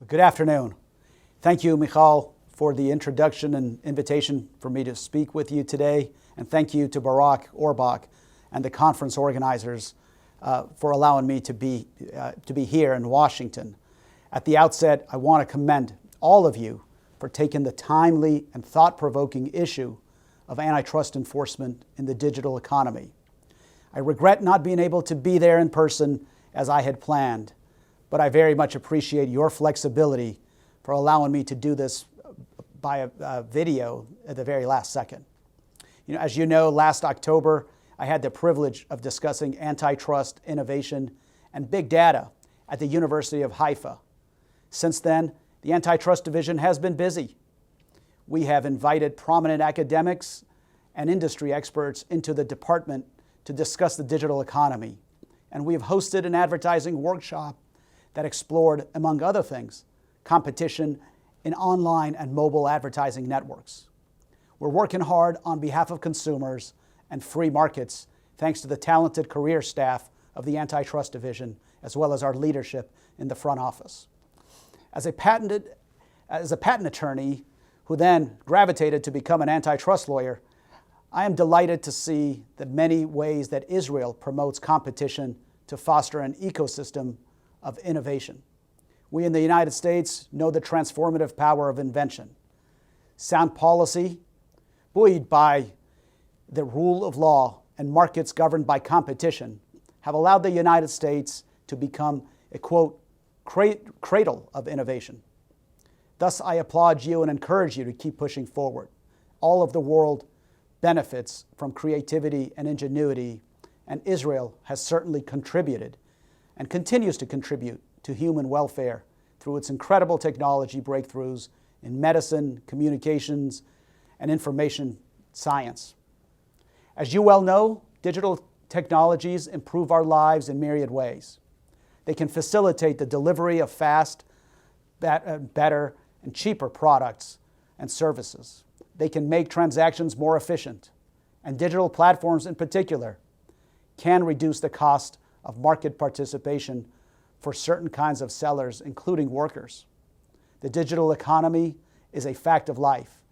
Good afternoon. Thank you, Michal, for the introduction and invitation for me to speak with you today. And thank you to Barak Orbach and the conference organizers for allowing me to be here in Washington. At the outset, I want to commend all of you for taking the timely and thought-provoking issue of antitrust enforcement in the digital economy. I regret not being able to be there in person as I had planned, but I very much appreciate your flexibility for allowing me to do this by a video at the very last second. As you know, last October, I had the privilege of discussing antitrust, innovation, and big data at the University of Haifa. Since then, the Antitrust Division has been busy. We have invited prominent academics and industry experts into the department to discuss the digital economy, and we have hosted an advertising workshop that explored, among other things, competition in online and mobile advertising networks. We're working hard on behalf of consumers and free markets, thanks to the talented career staff of the Antitrust Division, as well as our leadership in the front office. As a patent attorney who then gravitated to become an antitrust lawyer, I am delighted to see the many ways that Israel promotes competition to foster an ecosystem of innovation. We in the United States know the transformative power of invention. Sound policy, buoyed by the rule of law and markets governed by competition, have allowed the United States to become a, quote, cradle of innovation. Thus, I applaud you and encourage you to keep pushing forward. All of the world benefits from creativity and ingenuity, and Israel has certainly contributed and continues to contribute to human welfare through its incredible technology breakthroughs in medicine, communications, and information science. As you well know, digital technologies improve our lives in myriad ways. They can facilitate the delivery of fast, better, and cheaper products and services. They can make transactions more efficient, and digital platforms in particular can reduce the cost of market participation for certain kinds of sellers, including workers. The digital economy is a fact of life,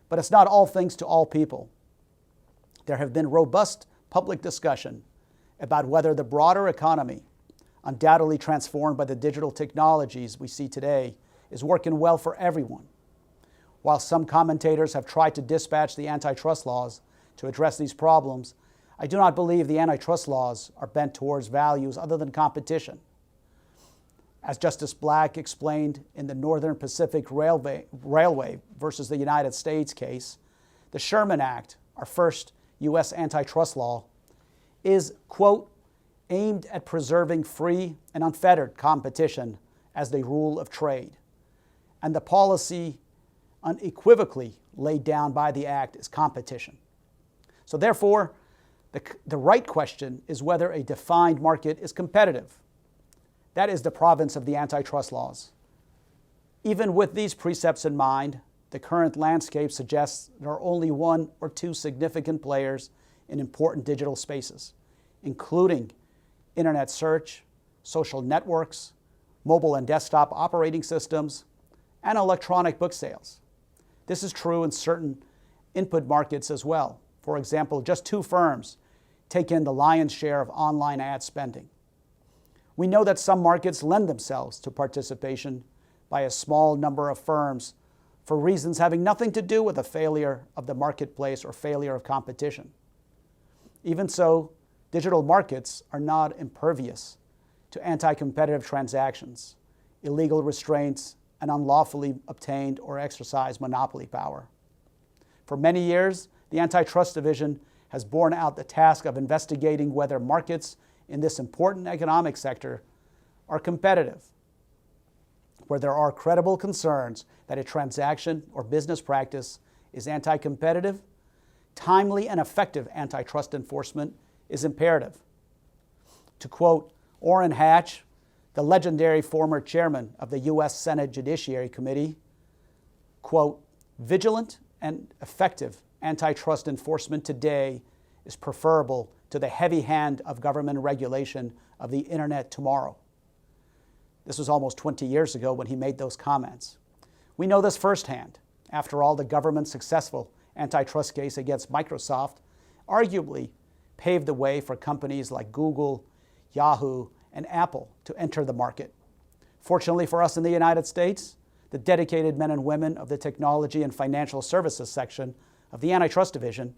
but it's not all things to all people. There have been robust public discussion about whether the broader economy, undoubtedly transformed by the digital technologies we see today, is working well for everyone. While some commentators have tried to dispatch the antitrust laws to address these problems, I do not believe the antitrust laws are bent towards values other than competition. As Justice Black explained in the Northern Pacific Railway versus the United States case, the Sherman Act, our first U.S. antitrust law, is, quote, aimed at preserving free and unfettered competition as the rule of trade. And the policy unequivocally laid down by the Act is competition. So therefore, the right question is whether a defined market is competitive. That is the province of the antitrust laws. Even with these precepts in mind, the current landscape suggests there are only one or two significant players in important digital spaces, including internet search, social networks, mobile and desktop operating systems, and electronic book sales. This is true in certain input markets as well. For example, just two firms take in the lion's share of online ad spending. We know that some markets lend themselves to participation by a small number of firms for reasons having nothing to do with a failure of the marketplace or failure of competition. Even so, digital markets are not impervious to anti-competitive transactions, illegal restraints, and unlawfully obtained or exercised monopoly power. For many years, the Antitrust Division has borne out the task of investigating whether markets in this important economic sector are competitive, where there are credible concerns that a transaction or business practice is anti-competitive. Timely and effective antitrust enforcement is imperative. To quote Orrin Hatch, the legendary former chairman of the U.S. Senate Judiciary Committee, quote, vigilant and effective antitrust enforcement today is preferable to the heavy hand of government regulation of the internet tomorrow. This was almost 20 years ago when he made those comments. We know this firsthand. After all, the government's successful antitrust case against Microsoft arguably paved the way for companies like Google, Yahoo, and Apple to enter the market. Fortunately for us in the United States, the dedicated men and women of the Technology and Financial Services section of the Antitrust Division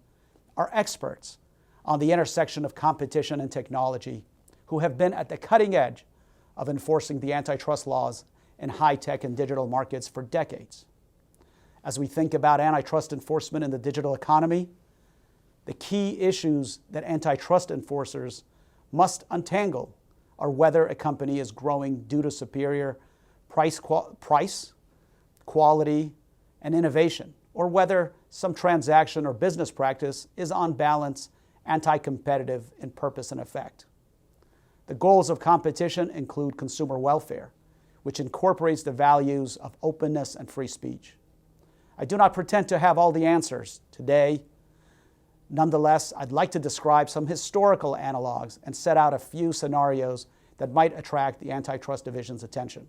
are experts on the intersection of competition and technology, who have been at the cutting edge of enforcing the antitrust laws in high-tech and digital markets for decades. As we think about antitrust enforcement in the digital economy, the key issues that antitrust enforcers must untangle are whether a company is growing due to superior price, quality, and innovation, or whether some transaction or business practice is on balance anti-competitive in purpose and effect. The goals of competition include consumer welfare, which incorporates the values of openness and free speech. I do not pretend to have all the answers today. Nonetheless, I'd like to describe some historical analogs and set out a few scenarios that might attract the Antitrust Division's attention.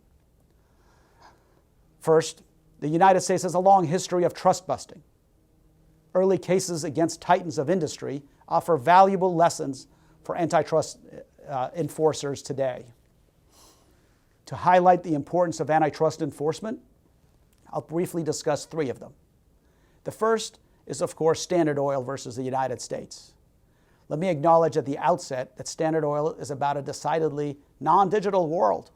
First, the United States has a long history of trust busting. Early cases against titans of industry offer valuable lessons for antitrust enforcers today. To highlight the importance of antitrust enforcement, I'll briefly discuss three of them. The first is, of course, Standard Oil versus the United States. Let me acknowledge at the outset that Standard Oil is about a decidedly non-digital world.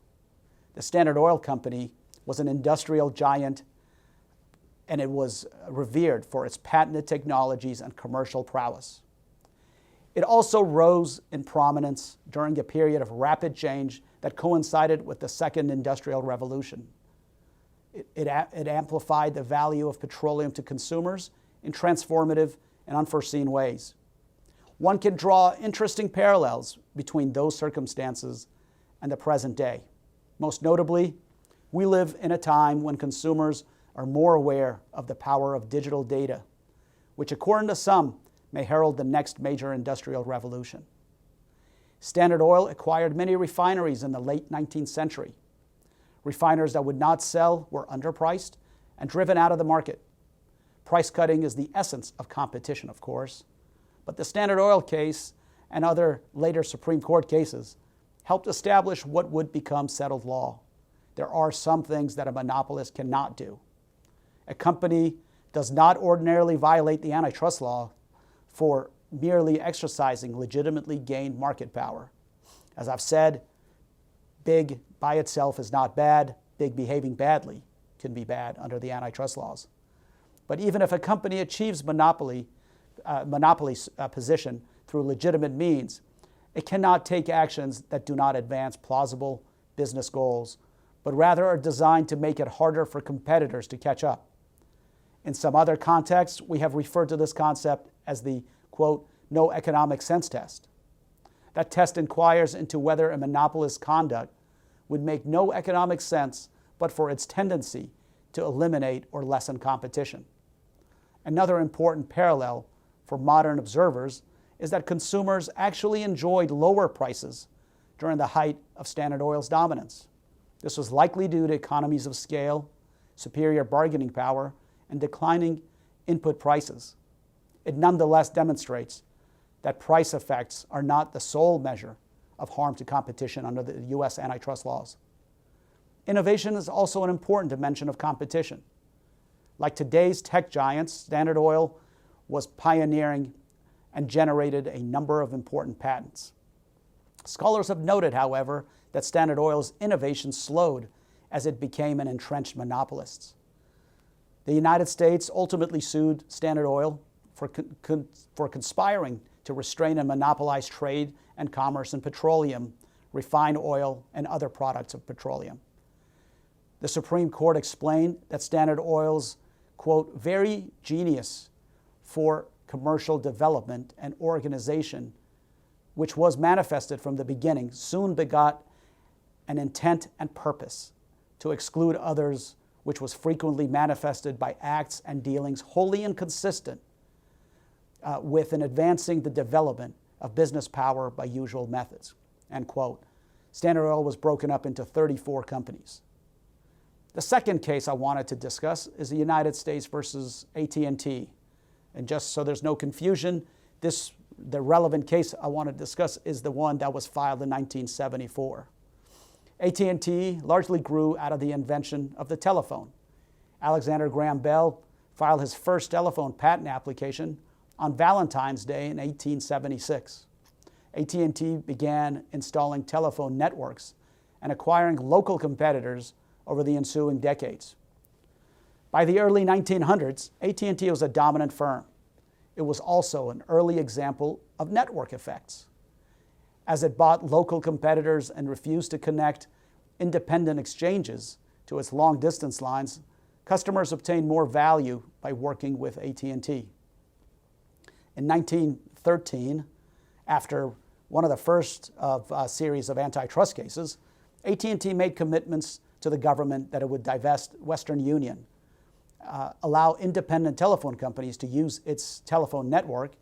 The Standard Oil Company was an industrial giant, and it was revered for its patented technologies and commercial prowess. It also rose in prominence during a period of rapid change that coincided with the Second Industrial Revolution. It amplified the value of petroleum to consumers in transformative and unforeseen ways. One can draw interesting parallels between those circumstances and the present day. Most notably, we live in a time when consumers are more aware of the power of digital data, which according to some may herald the next major industrial revolution. Standard Oil acquired many refineries in the late 19th century. Refiners that would not sell were underpriced and driven out of the market. Price cutting is the essence of competition, of course, but the Standard Oil case and other later Supreme Court cases helped establish what would become settled law. There are some things that a monopolist cannot do. A company does not ordinarily violate the antitrust law for merely exercising legitimately gained market power. As I've said, big by itself is not bad. Big behaving badly can be bad under the antitrust laws. But even if a company achieves monopoly position through legitimate means, it cannot take actions that do not advance plausible business goals, but rather are designed to make it harder for competitors to catch up. In some other contexts, we have referred to this concept as the, quote, no economic sense test. That test inquires into whether a monopolist's conduct would make no economic sense but for its tendency to eliminate or lessen competition. Another important parallel for modern observers is that consumers actually enjoyed lower prices during the height of Standard Oil's dominance. This was likely due to economies of scale, superior bargaining power, and declining input prices. It nonetheless demonstrates that price effects are not the sole measure of harm to competition under the U.S. antitrust laws. Innovation is also an important dimension of competition. Like today's tech giants, Standard Oil was pioneering and generated a number of important patents. Scholars have noted, however, that Standard Oil's innovation slowed as it became an entrenched monopolist. The United States ultimately sued Standard Oil for conspiring to restrain and monopolize trade and commerce in petroleum, refined oil, and other products of petroleum. The Supreme Court explained that Standard Oil's, quote, very genius for commercial development and organization, which was manifested from the beginning, soon begot an intent and purpose to exclude others, which was frequently manifested by acts and dealings wholly inconsistent with in advancing the development of business power by usual methods, end quote. Standard Oil was broken up into 34 companies. The second case I wanted to discuss is the United States versus AT&T. And just so there's no confusion, the relevant case I want to discuss is the one that was filed in 1974. AT&T largely grew out of the invention of the telephone. Alexander Graham Bell filed his first telephone patent application on Valentine's Day in 1876. AT&T began installing telephone networks and acquiring local competitors over the ensuing decades. By the early 1900s, AT&T was a dominant firm. It was also an early example of network effects. As it bought local competitors and refused to connect independent exchanges to its long-distance lines, customers obtained more value by working with AT&T. In 1913, after one of the first of a series of antitrust cases, AT&T made commitments to the government that it would divest Western Union, allow independent telephone companies to use its telephone network,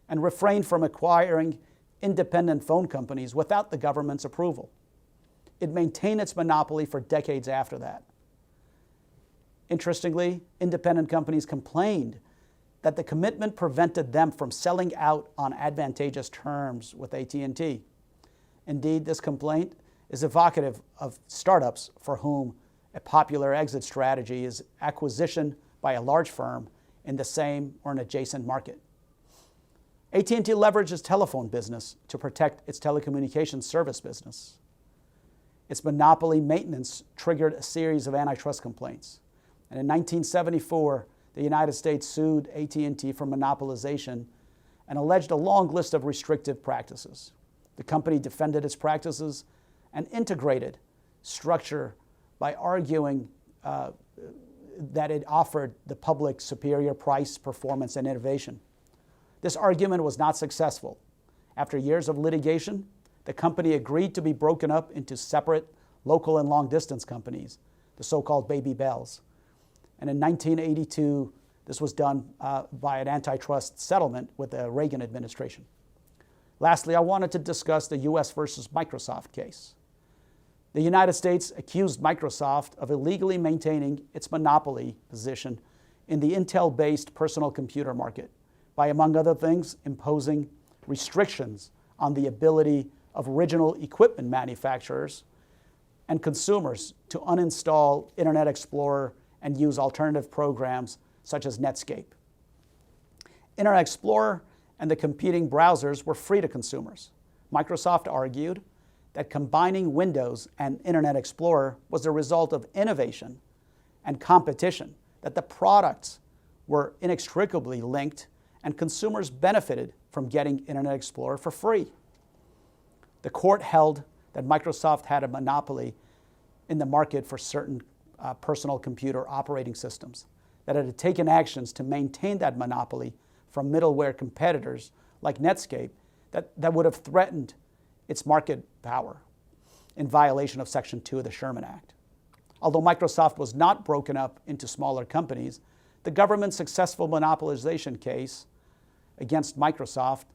and refrain from acquiring independent phone companies without the government's approval. It maintained its monopoly for decades after that. Interestingly, independent companies complained that the commitment prevented them from selling out on advantageous terms with AT&T. Indeed, this complaint is evocative of startups for whom a popular exit strategy is acquisition by a large firm in the same or an adjacent market. AT&T leveraged its telephone business to protect its telecommunications service business. Its monopoly maintenance triggered a series of antitrust complaints. And in 1974, the United States sued AT&T for monopolization and alleged a long list of restrictive practices. The company defended its practices and integrated structure by arguing that it offered the public superior price, performance, and innovation. This argument was not successful. After years of litigation, the company agreed to be broken up into separate local and long-distance companies, the so-called baby bells. And in 1982, this was done by an antitrust settlement with the Reagan administration. Lastly, I wanted to discuss the US versus Microsoft case. The United States accused Microsoft of illegally maintaining its monopoly position in the Intel-based personal computer market by, among other things, imposing restrictions on the ability of original equipment manufacturers and consumers to uninstall Internet Explorer and use alternative programs such as Netscape. Internet Explorer and the competing browsers were free to consumers. Microsoft argued that combining Windows and Internet Explorer was the result of innovation and competition, that the products were inextricably linked and consumers benefited from getting Internet Explorer for free. The court held that Microsoft had a monopoly in the market for certain personal computer operating systems, that it had taken actions to maintain that monopoly from middleware competitors like Netscape that would have threatened its market power in violation of Section 2 of the Sherman Act. Although Microsoft was not broken up into smaller companies, the government's successful monopolization case against Microsoft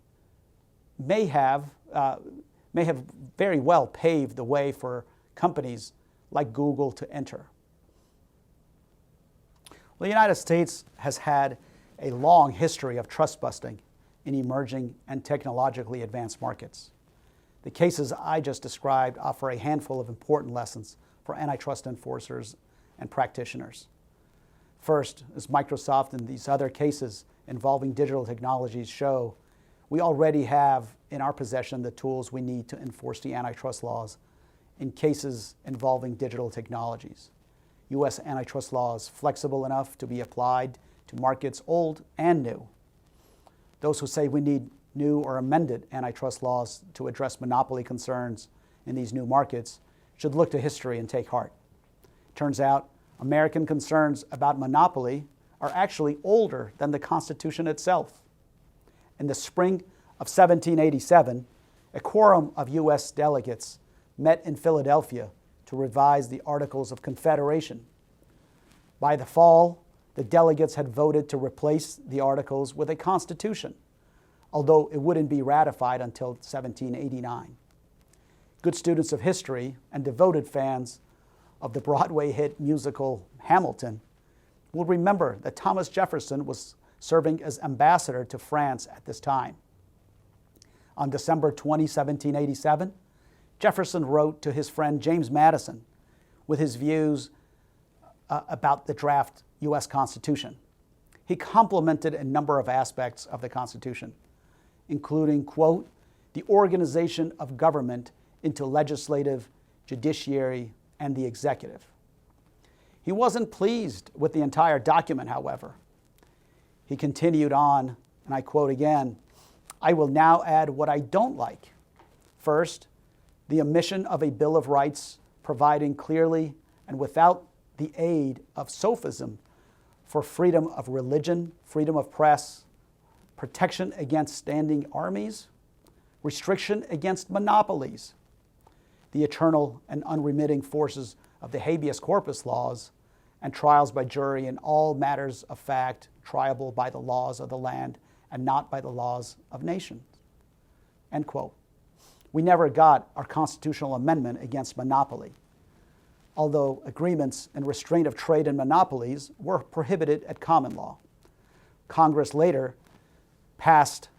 may have very well paved the way for companies like Google to enter. Well, the United States has had a long history of trust busting in emerging and technologically advanced markets. The cases I just described offer a handful of important lessons for antitrust enforcers and practitioners. First, as Microsoft and these other cases involving digital technologies show, we already have in our possession the tools we need to enforce the antitrust laws in cases involving digital technologies. U.S. antitrust law is flexible enough to be applied to markets old and new. Those who say we need new or amended antitrust laws to address monopoly concerns in these new markets should look to history and take heart. Turns out, American concerns about monopoly are actually older than the Constitution itself. In the spring of 1787, a quorum of U.S. delegates met in Philadelphia to revise the Articles of Confederation. By the fall, the delegates had voted to replace the Articles with a Constitution, although it wouldn't be ratified until 1789. Good students of history and devoted fans of the Broadway hit musical Hamilton will remember that Thomas Jefferson was serving as ambassador to France at this time. On December 20, 1787, Jefferson wrote to his friend James Madison with his views about the draft U.S. Constitution. He complimented a number of aspects of the Constitution, including, quote, the organization of government into legislative, judiciary, and the executive. He wasn't pleased with the entire document, however. He continued on, and I quote again, I will now add what I don't like. First, the omission of a Bill of Rights providing clearly and without the aid of sophism for freedom of religion, freedom of press, protection against standing armies, restriction against monopolies, the eternal and unremitting forces of the habeas corpus laws, and trials by jury in all matters of fact triable by the laws of the land and not by the laws of nations. End quote. We never got our constitutional amendment against monopoly, although agreements and restraint of trade and monopolies were prohibited at common law. Congress later passed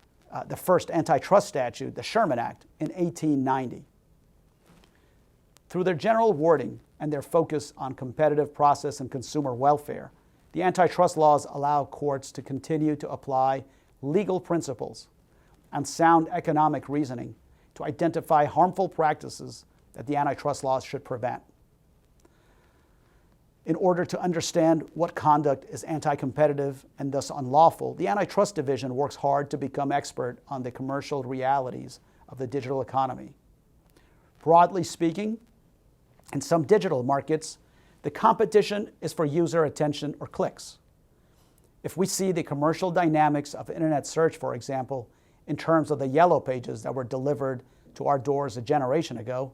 the first antitrust statute, the Sherman Act, in 1890. Through their general wording and their focus on competitive process and consumer welfare, the antitrust laws allow courts to continue to apply legal principles and sound economic reasoning to identify harmful practices that the antitrust laws should prevent. In order to understand what conduct is anti-competitive and thus unlawful, the Antitrust Division works hard to become expert on the commercial realities of the digital economy. Broadly speaking, in some digital markets, the competition is for user attention or clicks. If we see the commercial dynamics of internet search, for example, in terms of the yellow pages that were delivered to our doors a generation ago,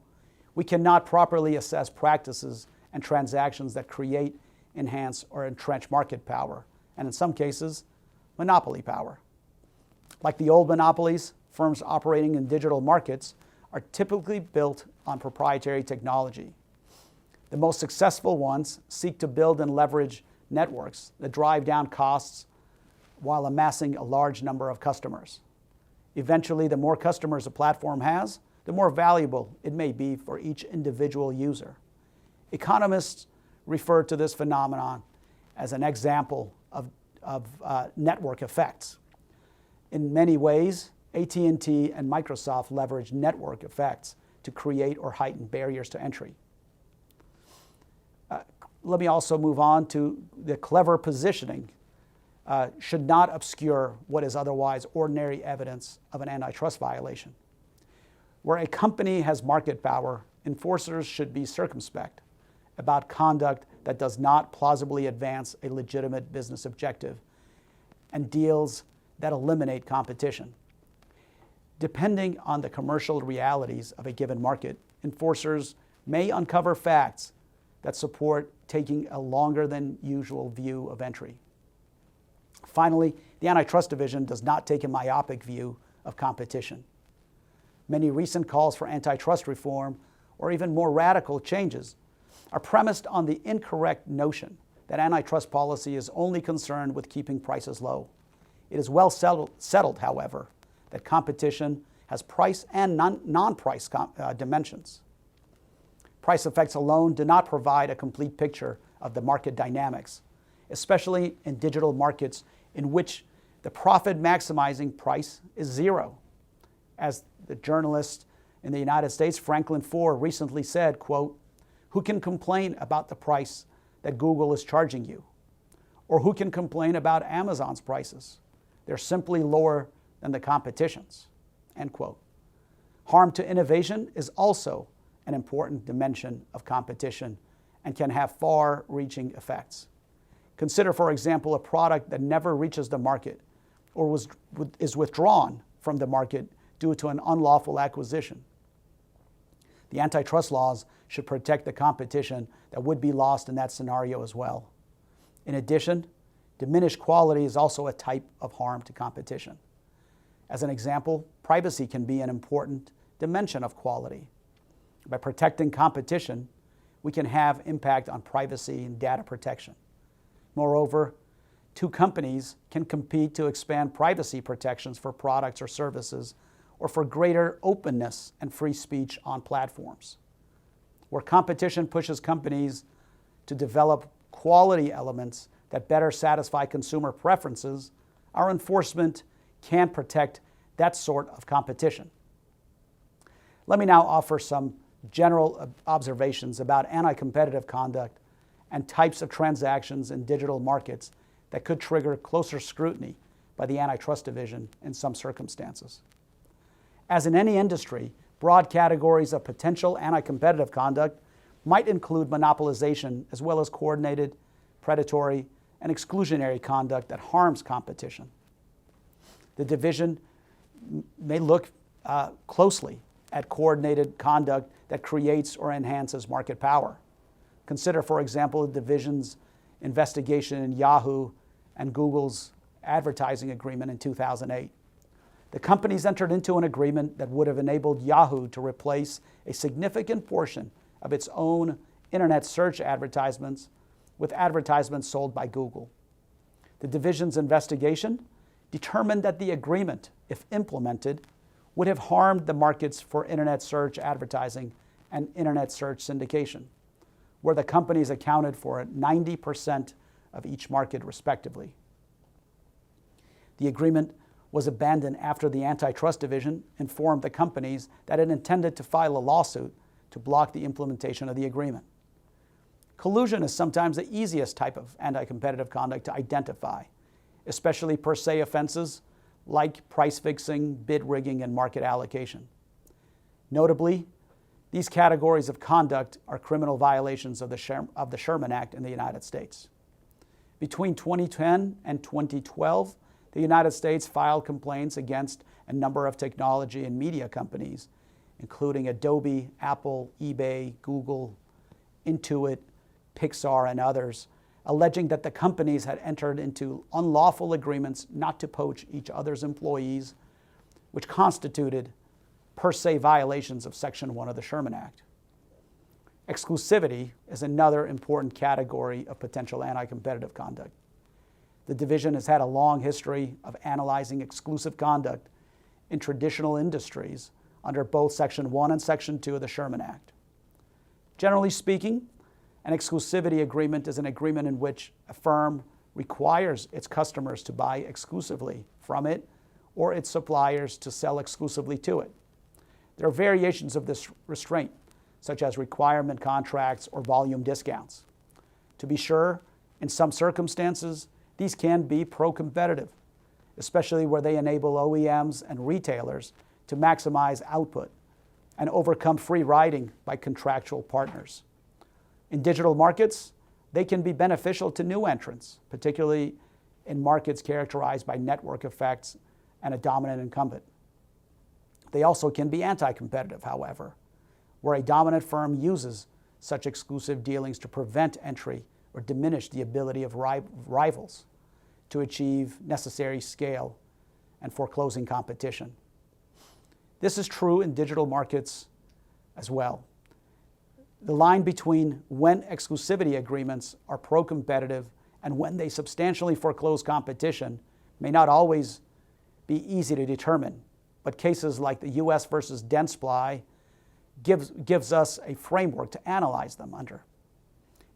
we cannot properly assess practices and transactions that create, enhance, or entrench market power, and in some cases, monopoly power. Like the old monopolies, firms operating in digital markets are typically built on proprietary technology. The most successful ones seek to build and leverage networks that drive down costs while amassing a large number of customers. Eventually, the more customers a platform has, the more valuable it may be for each individual user. Economists refer to this phenomenon as an example of network effects. In many ways, AT&T and Microsoft leverage network effects to create or heighten barriers to entry. Let me also move on to the clever positioning should not obscure what is otherwise ordinary evidence of an antitrust violation. Where a company has market power, enforcers should be circumspect about conduct that does not plausibly advance a legitimate business objective and deals that eliminate competition. Depending on the commercial realities of a given market, enforcers may uncover facts that support taking a longer than usual view of entry. Finally, the Antitrust Division does not take a myopic view of competition. Many recent calls for antitrust reform, or even more radical changes, are premised on the incorrect notion that antitrust policy is only concerned with keeping prices low. It is well settled, however, that competition has price and non-price dimensions. Price effects alone do not provide a complete picture of the market dynamics, especially in digital markets in which the profit-maximizing price is zero. As the journalist in the United States, Franklin Foer, recently said, quote, "Who can complain about the price that Google is charging you? Or who can complain about Amazon's prices? They're simply lower than the competition's," end quote. Harm to innovation is also an important dimension of competition and can have far-reaching effects. Consider, for example, a product that never reaches the market or is withdrawn from the market due to an unlawful acquisition. The antitrust laws should protect the competition that would be lost in that scenario as well. In addition, diminished quality is also a type of harm to competition. As an example, privacy can be an important dimension of quality. By protecting competition, we can have impact on privacy and data protection. Moreover, two companies can compete to expand privacy protections for products or services, or for greater openness and free speech on platforms. Where competition pushes companies to develop quality elements that better satisfy consumer preferences, our enforcement can protect that sort of competition. Let me now offer some general observations about anti-competitive conduct and types of transactions in digital markets that could trigger closer scrutiny by the Antitrust Division in some circumstances. As in any industry, broad categories of potential anti-competitive conduct might include monopolization as well as coordinated, predatory, and exclusionary conduct that harms competition. The division may look closely at coordinated conduct that creates or enhances market power. Consider, for example, the division's investigation in Yahoo and Google's advertising agreement in 2008. The companies entered into an agreement that would have enabled Yahoo to replace a significant portion of its own internet search advertisements with advertisements sold by Google. The division's investigation determined that the agreement, if implemented, would have harmed the markets for internet search advertising and internet search syndication, where the companies accounted for 90% of each market respectively. The agreement was abandoned after the Antitrust Division informed the companies that it intended to file a lawsuit to block the implementation of the agreement. Collusion is sometimes the easiest type of anti-competitive conduct to identify, especially per se offenses like price fixing, bid rigging, and market allocation. Notably, these categories of conduct are criminal violations of the Sherman Act in the United States. Between 2010 and 2012, the United States filed complaints against a number of technology and media companies, including Adobe, Apple, eBay, Google, Intuit, Pixar, and others, alleging that the companies had entered into unlawful agreements not to poach each other's employees, which constituted per se violations of Section 1 of the Sherman Act. Exclusivity is another important category of potential anti-competitive conduct. The division has had a long history of analyzing exclusive conduct in traditional industries under both Section 1 and Section 2 of the Sherman Act. Generally speaking, an exclusivity agreement is an agreement in which a firm requires its customers to buy exclusively from it or its suppliers to sell exclusively to it. There are variations of this restraint, such as requirement contracts or volume discounts. To be sure, in some circumstances, these can be pro-competitive, especially where they enable OEMs and retailers to maximize output and overcome free riding by contractual partners. In digital markets, they can be beneficial to new entrants, particularly in markets characterized by network effects and a dominant incumbent. They also can be anti-competitive, however, where a dominant firm uses such exclusive dealings to prevent entry or diminish the ability of rivals to achieve necessary scale and foreclosing competition. This is true in digital markets as well. The line between when exclusivity agreements are pro-competitive and when they substantially foreclose competition may not always be easy to determine, but cases like the U.S. versus Dentsply gives us a framework to analyze them under.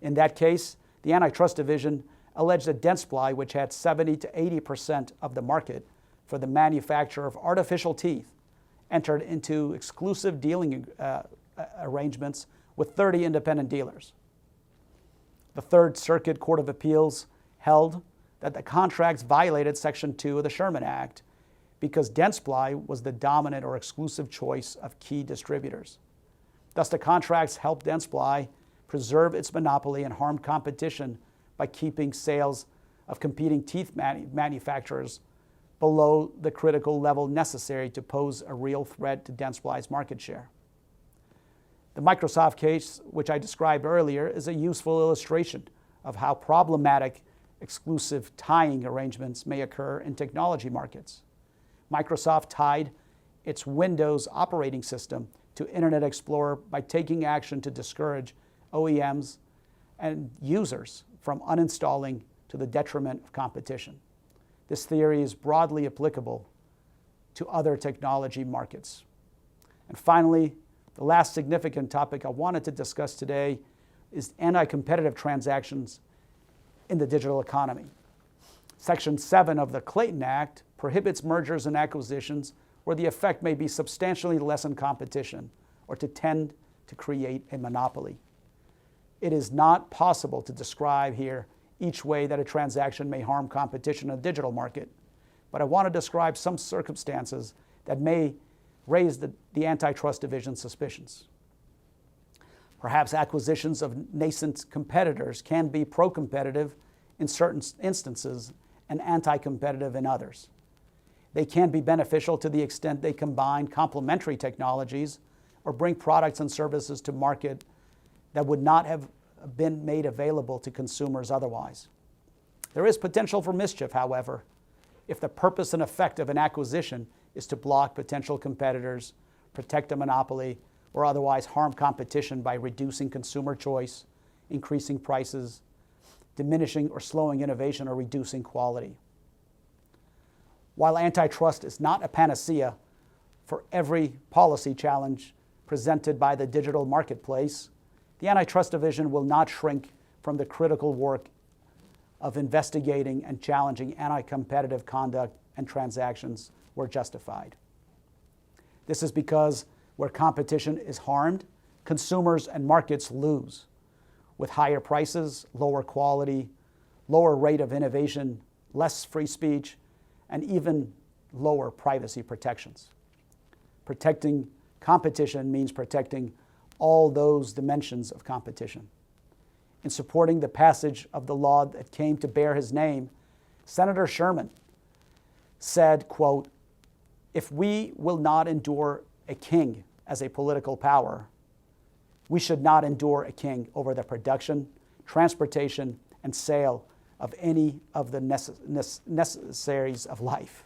In that case, the Antitrust Division alleged that Dentsply, which had 70 to 80% of the market for the manufacture of artificial teeth, entered into exclusive dealing arrangements with 30 independent dealers. The Third Circuit Court of Appeals held that the contracts violated Section 2 of the Sherman Act because Dentsply was the dominant or exclusive choice of key distributors. Thus, the contracts helped Dentsply preserve its monopoly and harmed competition by keeping sales of competing teeth manufacturers below the critical level necessary to pose a real threat to Dentsply's market share. The Microsoft case, which I described earlier, is a useful illustration of how problematic exclusive tying arrangements may occur in technology markets. Microsoft tied its Windows operating system to Internet Explorer by taking action to discourage OEMs and users from uninstalling to the detriment of competition. This theory is broadly applicable to other technology markets. And finally, the last significant topic I wanted to discuss today is anti-competitive transactions in the digital economy. Section 7 of the Clayton Act prohibits mergers and acquisitions where the effect may be substantially lessen competition or to tend to create a monopoly. It is not possible to describe here each way that a transaction may harm competition in the digital market, but I want to describe some circumstances that may raise the Antitrust Division's suspicions. Perhaps acquisitions of nascent competitors can be pro-competitive in certain instances and anti-competitive in others. They can be beneficial to the extent they combine complementary technologies or bring products and services to market that would not have been made available to consumers otherwise. There is potential for mischief, however, if the purpose and effect of an acquisition is to block potential competitors, protect a monopoly, or otherwise harm competition by reducing consumer choice, increasing prices, diminishing or slowing innovation, or reducing quality. While antitrust is not a panacea for every policy challenge presented by the digital marketplace, the Antitrust Division will not shrink from the critical work of investigating and challenging anti-competitive conduct and transactions where justified. This is because where competition is harmed, consumers and markets lose, with higher prices, lower quality, lower rate of innovation, less free speech, and even lower privacy protections. Protecting competition means protecting all those dimensions of competition. In supporting the passage of the law that came to bear his name, Senator Sherman said, quote, "If we will not endure a king as a political power, we should not endure a king over the production, transportation, and sale of any of the necessaries of life.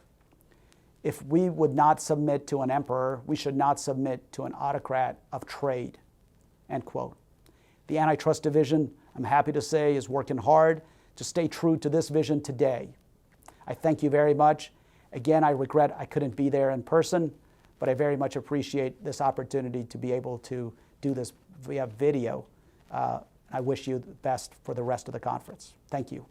If we would not submit to an emperor, we should not submit to an autocrat of trade," end quote. The Antitrust Division, I'm happy to say, is working hard to stay true to this vision today. I thank you very much. Again, I regret I couldn't be there in person, but I very much appreciate this opportunity to be able to do this via video. I wish you the best for the rest of the conference. Thank you.